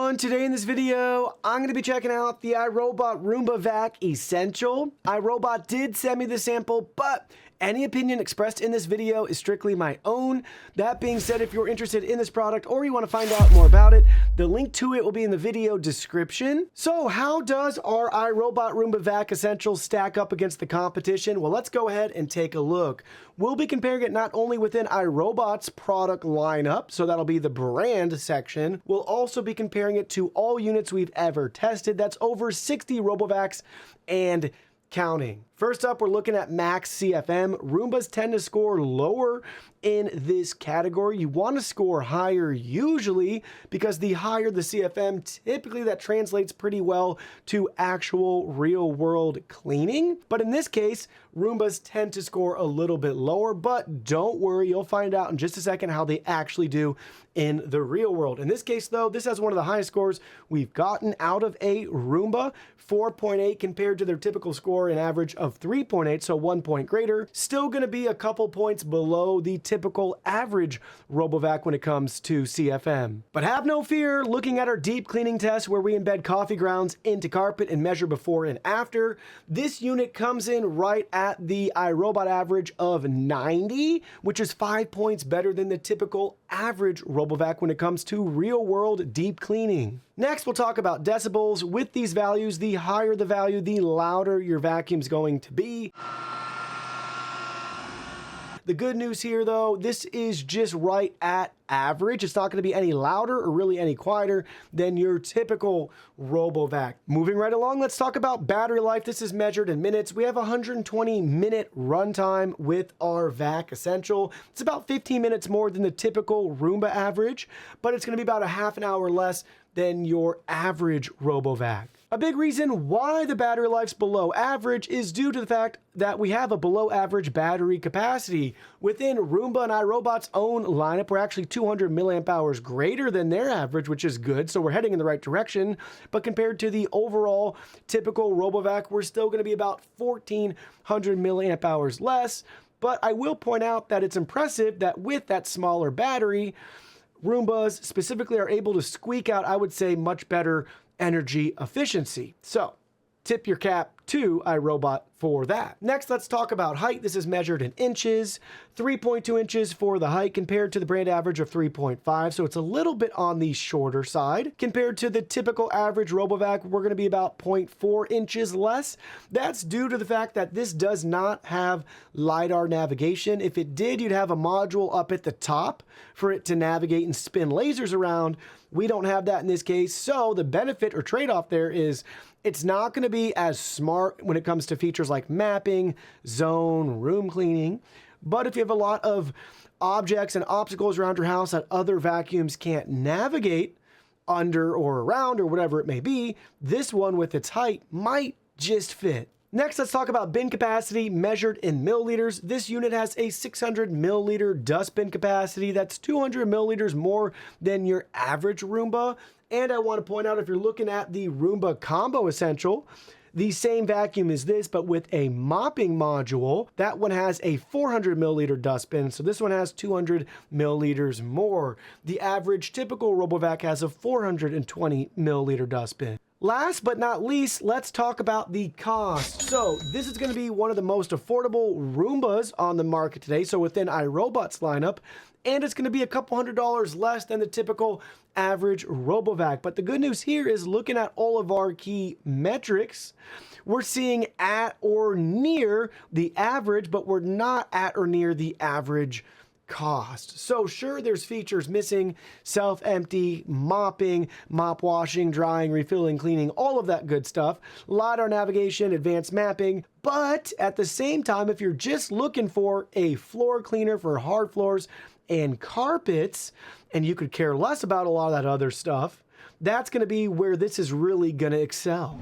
everyone, today in this video, I'm going to be checking out the iRobot Roomba Vac Essential. iRobot did send me the sample, but any opinion expressed in this video is strictly my own. That being said, if you're interested in this product or you want to find out more about it, the link to it will be in the video description. So how does our iRobot Roomba Vac Essential stack up against the competition? Well, let's go ahead and take a look. We'll be comparing it not only within iRobot's product lineup, so that'll be the brand section. We'll also be comparing it to all units we've ever tested. That's over 60 RoboVacs and counting. First up, we're looking at max CFM. Roombas tend to score lower in this category. You want to score higher usually because the higher the CFM, typically that translates pretty well to actual real world cleaning. But in this case, Roombas tend to score a little bit lower, but don't worry, you'll find out in just a second how they actually do in the real world. In this case though, this has one of the highest scores we've gotten out of a Roomba, 4.8 compared to their typical score, an average of 3.8, so 1 point greater. Still going to be a couple points below the typical average RoboVac when it comes to CFM. But have no fear, looking at our deep cleaning test where we embed coffee grounds into carpet and measure before and after, this unit comes in right at the iRobot average of 90, which is 5 points better than the typical average RoboVac when it comes to real world deep cleaning. Next, we'll talk about decibels. With these values, the higher the value, the louder your vacuum's going to be. The good news here though, this is just right at average. It's not going to be any louder or really any quieter than your typical RoboVac. Moving right along, let's talk about battery life. This is measured in minutes. We have 120-minute runtime with our Vac Essential. It's about 15 minutes more than the typical Roomba average, but it's going to be about a half an hour less than your average RoboVac. A big reason why the battery life's below average is due to the fact that we have a below average battery capacity. Within Roomba and iRobot's own lineup, we're actually 200 milliamp hours greater than their average, which is good, so we're heading in the right direction. But compared to the overall typical RoboVac, we're still going to be about 1,400 milliamp hours less. But I will point out that it's impressive that with that smaller battery, Roombas specifically are able to squeak out, I would say, much better energy efficiency. So, tip your cap to iRobot for that. Next, let's talk about height. This is measured in inches, 3.2 inches for the height compared to the brand average of 3.5. So it's a little bit on the shorter side. Compared to the typical average RoboVac, we're going to be about 0.4 inches less. That's due to the fact that this does not have LiDAR navigation. If it did, you'd have a module up at the top for it to navigate and spin lasers around. We don't have that in this case. So the benefit or trade-off there is it's not going to be as smart when it comes to features like mapping, zone, room cleaning. But if you have a lot of objects and obstacles around your house that other vacuums can't navigate under or around or whatever it may be, this one with its height might just fit. Next, let's talk about bin capacity measured in milliliters. This unit has a 600 milliliter dustbin capacity. That's 200 milliliters more than your average Roomba. And I want to point out, if you're looking at the Roomba Combo Essential, the same vacuum as this, but with a mopping module. That one has a 400 milliliter dustbin, so this one has 200 milliliters more. The average typical RoboVac has a 420 milliliter dustbin. Last but not least, let's talk about the cost. So this is going to be one of the most affordable Roombas on the market today, so within iRobot's lineup, and it's going to be a couple $100 less than the typical average RoboVac. But the good news here is, looking at all of our key metrics, we're seeing at or near the average, but we're not at or near the average cost. So sure, there's features missing: self-empty, mopping, mop washing, drying, refilling, cleaning, all of that good stuff, LiDAR navigation, advanced mapping. But at the same time, if you're just looking for a floor cleaner for hard floors and carpets, and you could care less about a lot of that other stuff, that's going to be where this is really going to excel.